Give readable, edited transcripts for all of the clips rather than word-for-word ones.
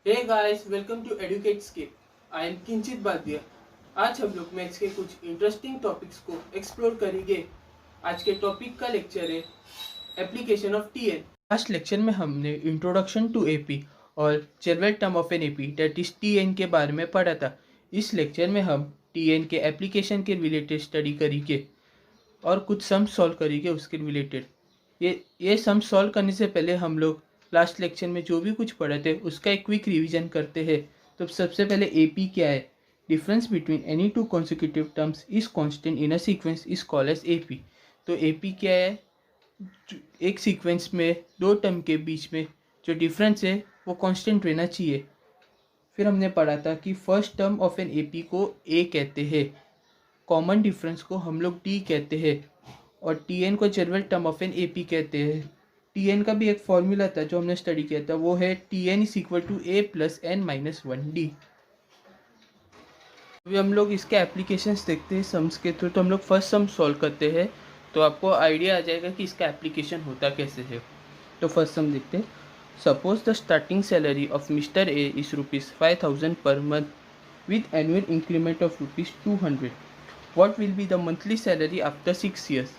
Hey guys, welcome to educate skip. I am Kinchit Badiya. आज हम लोग मैथ्स के कुछ इंटरेस्टिंग टॉपिक्स को एक्सप्लोर करेंगे। आज के टॉपिक का लेक्चर है application of TN. Last lecture में हमने इंट्रोडक्शन टू एपी और general term of an AP that is TN के बारे में पढ़ा था। इस लेक्चर में हम टीएन के एप्लीकेशन के रिलेटेड स्टडी करेंगे और कुछ सम सॉल्व करेंगे उसके रिलेटेड। ये सम सॉल्व करने से पहले हम लोग लास्ट लेक्चर में जो भी कुछ पढ़े थे उसका एक क्विक रिवीजन करते हैं। तो सबसे पहले एपी क्या है? Difference between any two consecutive terms is constant in a sequence is called as AP. तो एपी क्या है? एक सीक्वेंस में दो टर्म के बीच में जो डिफरेंस है वो कांस्टेंट रहना चाहिए। फिर हमने पढ़ा था कि first term of an AP को ए कहते हैं, कॉमन डिफरेंस को हम लोग डी कहते हैं और टी एन को general term of an A P कहते हैं। टी एन का भी एक फॉर्मूला था जो हमने स्टडी किया था, वो है T N is equal to A plus N minus one D. अभी हम लोग इसके एप्लीकेशंस देखते हैं सम्स के थ्रू। तो हम लोग फर्स्ट सम सॉल्व करते हैं तो आपको आइडिया आ जाएगा कि इसका एप्लीकेशन होता कैसे है। तो फर्स्ट सम देखते हैं। Suppose the starting salary of mister A is ₹5,000 per month with annual increment of ₹200। What will be the monthly salary after 6 years?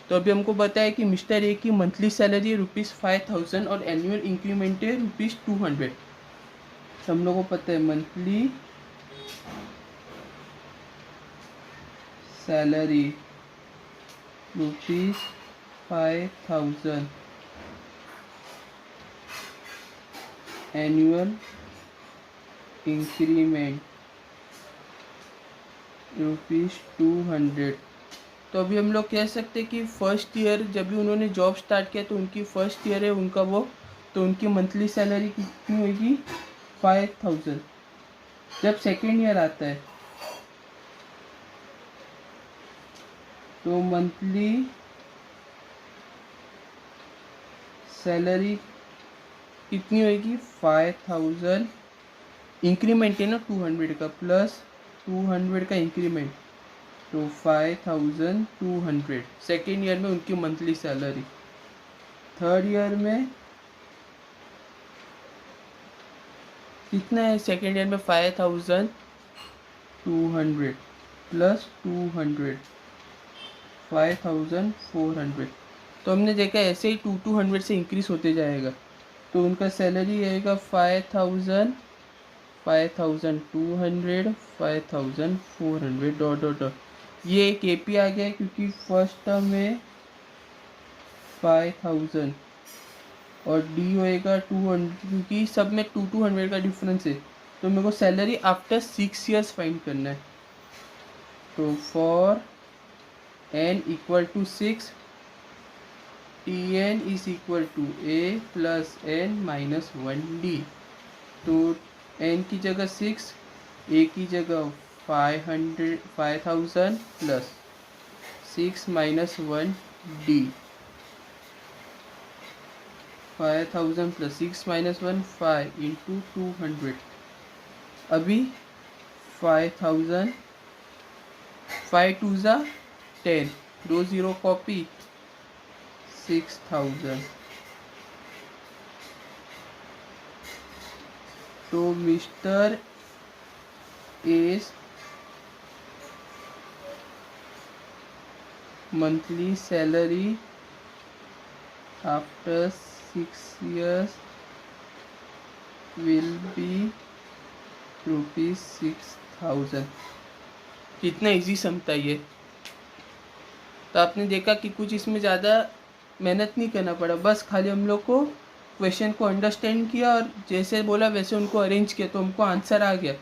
तो अभी हमको बताया कि मिस्टर ए की मंथली सैलरी है ₹5,000 और एनुअल इंक्रीमेंट है ₹200। तो हम लोगों को पता है मंथली सैलरी ₹5,000, एनुअल इंक्रीमेंट ₹200। तो अभी हम लोग कह सकते हैं कि फर्स्ट ईयर जब भी उन्होंने जॉब स्टार्ट किया तो उनकी फर्स्ट ईयर है उनका वो, तो उनकी मंथली सैलरी कितनी होगी? 5,000। जब सेकेंड ईयर आता है तो मंथली सैलरी कितनी होगी? 5,000। इंक्रीमेंट है ना 200 का, प्लस 200 का इंक्रीमेंट, तो 5,200 सेकेंड ईयर में उनकी मंथली सैलरी। थर्ड ईयर में कितना है? सेकेंड ईयर में 5,200 प्लस 200 5,400। तो हमने देखा ऐसे ही 200 से इंक्रीज होते जाएगा। तो उनका सैलरी रहेगा 5,000, 5,200, 5,400 डॉट डॉट डॉट। ये एक एपी आ गया क्योंकि फर्स्ट टर्म में 5,000 और डी होएगा 200 क्योंकि सब में 200 का डिफरेंस है। तो मेरे को सैलरी आफ्टर 6 ईयर्स फाइंड करना है। तो for n equal to 6 Tn is equal to a plus n minus 1d। तो n की जगह 6, a की जगह 5,000 plus 6 minus 1d। 5,000 plus 6 minus 1 5 into 200। अभी 5,000, 5 टू ज़ा 10, 2 0 कॉपी, 6,000। तो mister S monthly salary after 6 years will be ₹6,000। कितना easy समता ये। तो आपने देखा कि कुछ इसमें ज़्यादा मेहनत नहीं करना पड़ा, बस खाली हम लोग को क्वेश्चन को अंडरस्टैंड किया और जैसे बोला वैसे उनको अरेंज किया तो हमको आंसर आ गया।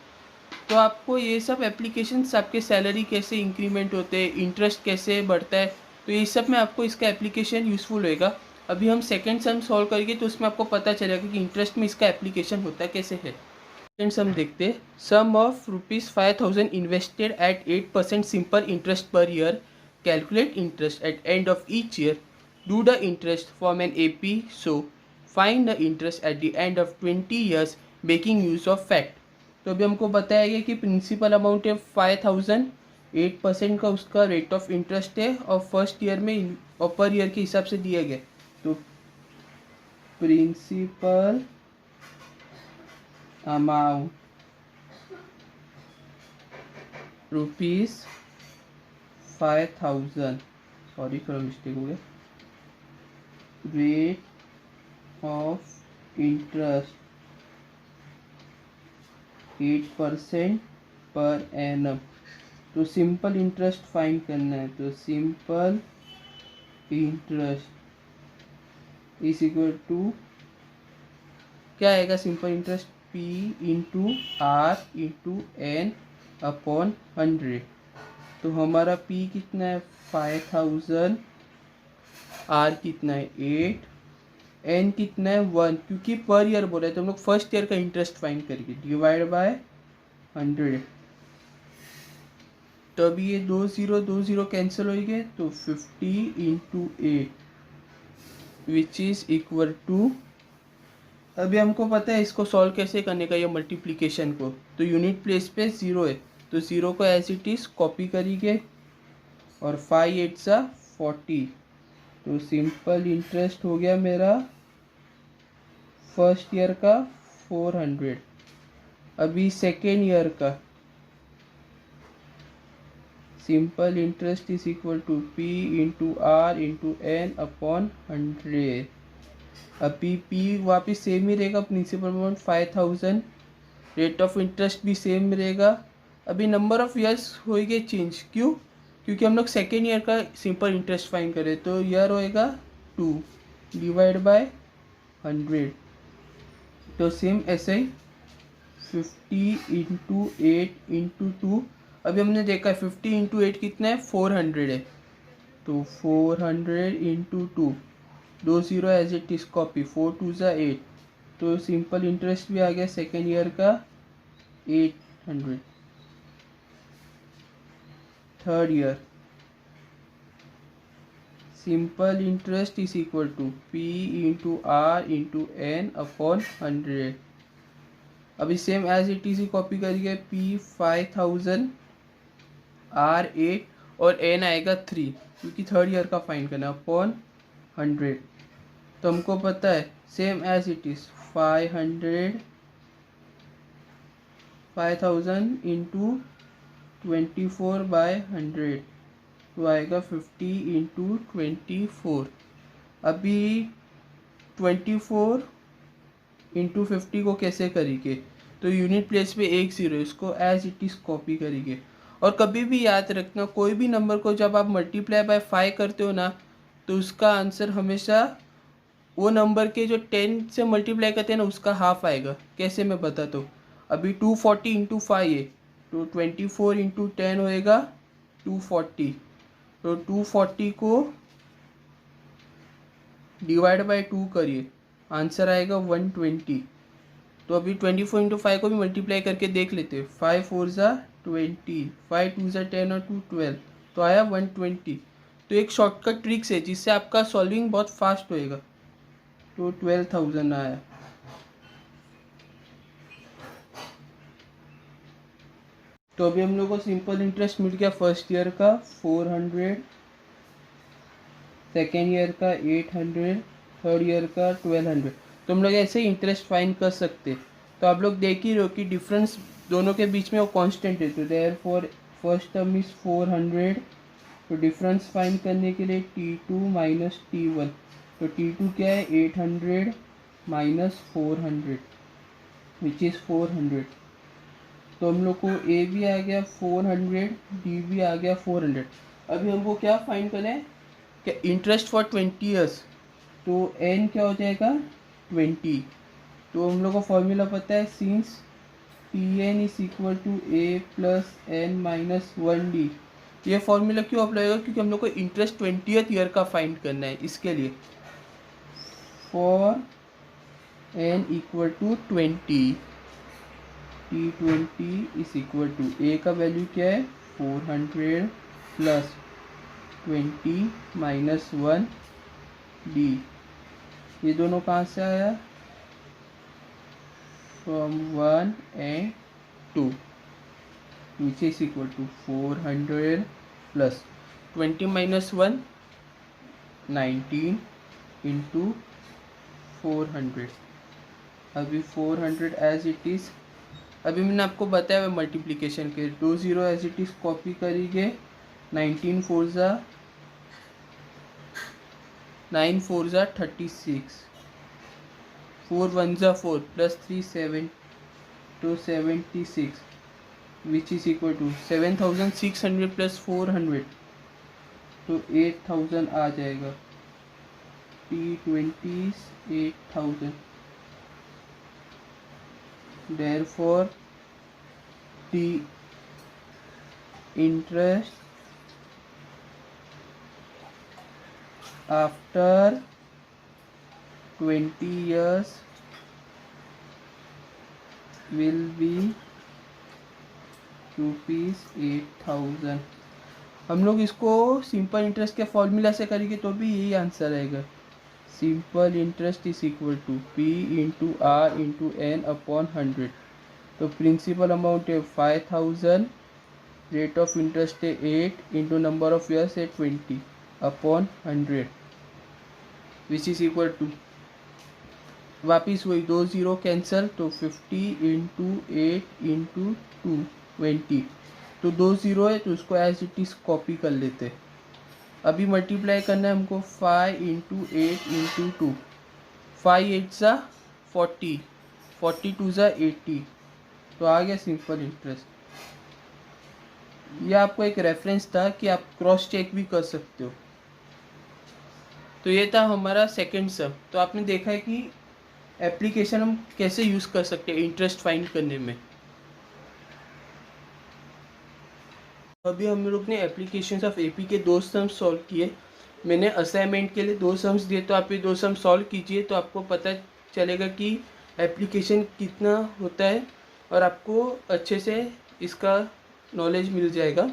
तो आपको ये सब एप्लीकेशंस, आपके सैलरी कैसे इंक्रीमेंट होते हैं, इंटरेस्ट कैसे बढ़ता है, तो ये सब में आपको इसका एप्लीकेशन यूज़फुल होएगा। अभी हम सेकेंड सम सॉल्व करेंगे तो उसमें आपको पता चलेगा कि इंटरेस्ट में इसका एप्लीकेशन होता कैसे है। सेकेंड सम देखते हैं। Sum of ₹5,000 invested at 8% simple interest per year. Calculate interest at end of each year. Do the interest form an AP, so find the interest at the end of 20 years making use of fact. तो अभी हमको बताया गया कि principal amount है 5,000, 8% का उसका rate of interest है और फर्स्ट ईयर में और पर ईयर के हिसाब से दिया गया। तो प्रिंसिपल अमाउंट ₹5,000, सॉरी थोड़ा मिस्टेक हो गया, rate of interest 8% per annum. तो सिंपल इंटरेस्ट फाइंड करना है, तो simple interest is equal to क्या आएगा, simple interest P into R into N upon 100। तो हमारा P कितना है 5,000, R कितना है 8, N कितना है 1, क्योंकि पर ईयर बोला है तो हम लोग फर्स्ट ईयर का इंटरेस्ट फाइंड करेंगे, डिवाइड बाय 100। तो अभी ये 2 0 कैंसिल हो गए, तो 50 into 8 which is equal to, अभी हमको पता है इसको सॉल्व कैसे करने का, ये मल्टीप्लिकेशन को। तो यूनिट प्लेस पे 0 है, तो 0 को एज इट इज कॉपी करेंगे, और 5 8 सा 40। तो सिंपल इंटरेस्ट हो गया मेरा फर्स्ट ईयर का 400। अभी सेकेंड ईयर का simple interest is equal to P into R into N upon 100। अभी P वापिस सेम ही रहेगा, principal amount 5,000, rate of interest भी सेम रहेगा। अभी नंबर ऑफ ईयर्स होएंगे चेंज, क्यों, क्योंकि हम लोग सेकेंड ईयर का सिंपल इंटरेस्ट फाइंड करें, तो ईयर होएगा 2 डिवाइड बाय 100। तो सेम ऐसे ही 50 इंटू 8 इंटू 2, अभी हमने देखा 50 इंटू 8 कितना है 400 है, तो 400 into 2, 2 0 as it is copy, 4 2 ज़ा 8। तो सिंपल इंटरेस्ट भी आ गया सेकेंड ईयर का 800। Third year simple interest is equal to P into R into N upon 100। अभी सेम एज इट इज ही कॉपी करिए, P 5,000, R 8 और N आएगा 3, क्योंकि थर्ड ईयर का फाइंड करना अपॉन 100। तो हमको पता है same as it is 5,000 into 24 by 100, तो आएगा 50 इंटू 24। अभी 24 इंटू 50 को कैसे करेंगे, तो यूनिट प्लेस पे 1 0, इसको एज इट इज़ कॉपी करेंगे। और कभी भी याद रखना, कोई भी नंबर को जब आप मल्टीप्लाई बाय 5 करते हो ना, तो उसका आंसर हमेशा वो नंबर के जो 10 से मल्टीप्लाई करते हैं ना उसका हाफ आएगा। कैसे मैं बताता हूँ, अभी 240 इंटू 5 है, तो 24 इंटू 10 होएगा 240, तो 240 को डिवाइड बाय 2 करिए, आंसर आएगा 120। तो अभी 24 इंटू 5 को भी मल्टीप्लाई करके देख लेते हैं, 5 4 ज़ा 20, 5 2 ज़ा 10 और 2 12, तो आया 120। तो एक शॉर्टकट ट्रिक्स है जिससे आपका सॉल्विंग बहुत फास्ट होएगा, तो 12,000 आया। तो अभी हम लोग को सिंपल इंटरेस्ट मिल गया फर्स्ट ईयर का 400, सेकेंड ईयर का 800, थर्ड ईयर का 1200। तो हम लोग ऐसे ही इंटरेस्ट फाइंड कर सकते। तो आप लोग देख ही रहे हो कि डिफरेंस दोनों के बीच में वो कांस्टेंट है, तो देयरफॉर फर्स्ट टर्म इज 400। तो डिफरेंस फाइंड करने के लिए T2 माइनस T1, तो T2 क्या है 800 माइनस 400 विच इज़ 400। तो हम लोग को A भी आ गया 400, D भी आ गया 400। अभी हमको क्या फाइंड करना है, क्या इंटरेस्ट फॉर 20 ईयर्स, तो N क्या हो जाएगा 20। तो हम लोग को फॉर्मूला पता है, since Tn is equal to A plus N minus 1D। ये फॉर्मूला क्यों अप्लाई होगा, क्योंकि हम लोग को इंटरेस्ट 20th ईयर का फाइंड करना है, इसके लिए for N equal to 20, T20 is equal to A का वैल्यू क्या है 400 प्लस 20 माइनस 1D। ये दोनों कहाँ से आया, फ्रॉम 1 एंड 2, नीचे is equal to 400 plus 20 minus 1 19 into 400। अभी 400 एज इट इज़, अभी मैंने आपको बताया हुआ मल्टीप्लिकेशन के 2 0 एज इट इज़ कॉपी करेंगे। 19 4 ज़ा 9 4 ज़ा 36, 4 1 ज़ा 4 plus 3 7 to 76 which is equal to 7600 plus 400 तो 8000 आ जाएगा। T20 8000, therefore the interest after 20 years will be ₹8000। हम लोग इसको सिंपल इंटरेस्ट के फॉर्मूला से करेंगे तो भी यही आंसर आएगा। Simple interest is equal to P into R into N upon 100। तो प्रिंसिपल अमाउंट है 5000, रेट ऑफ इंटरेस्ट है 8 इंटू नंबर ऑफ ईयर्स है 20 upon 100 which is equal to, वापिस वही 2 0 कैंसल तो 50 इंटू 8 इंटू 2 20। तो 2 0 है तो उसको एज इट इज़ कॉपी कर लेते। अभी मल्टीप्लाई करना है हमको 5 इंटू 8 इंटू 2, 5 8 ज़ा 40, 42 ज़ा 80, तो आ गया सिंपल इंटरेस्ट। ये आपको एक रेफरेंस था कि आप क्रॉस चेक भी कर सकते हो। तो ये था हमारा सेकंड सम। तो आपने देखा है कि एप्लीकेशन हम कैसे यूज़ कर सकते हैं इंटरेस्ट फाइंड करने में। अभी हम लोग ने एप्लीकेशंस ऑफ एपी के 2 सम्स सॉल्व किए। मैंने असाइनमेंट के लिए 2 सम्स दिए, तो आप ये 2 सम सॉल्व कीजिए तो आपको पता चलेगा कि एप्लीकेशन कितना होता है और आपको अच्छे से इसका नॉलेज मिल जाएगा।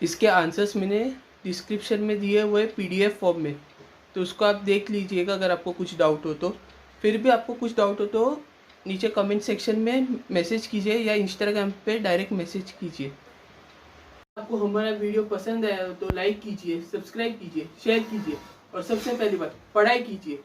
इसके आंसर्स मैंने डिस्क्रिप्शन में दिए हुए PDF फॉर्म में, तो उसको आप देख लीजिएगा अगर आपको कुछ डाउट हो तो। फिर भी आपको कुछ डाउट हो तो नीचे कमेंट सेक्शन में मैसेज कीजिए या इंस्टाग्राम पे डायरेक्ट मैसेज कीजिए। आपको हमारा वीडियो पसंद आया तो लाइक कीजिए, सब्सक्राइब कीजिए, शेयर कीजिए और सबसे पहली बात पढ़ाई कीजिए।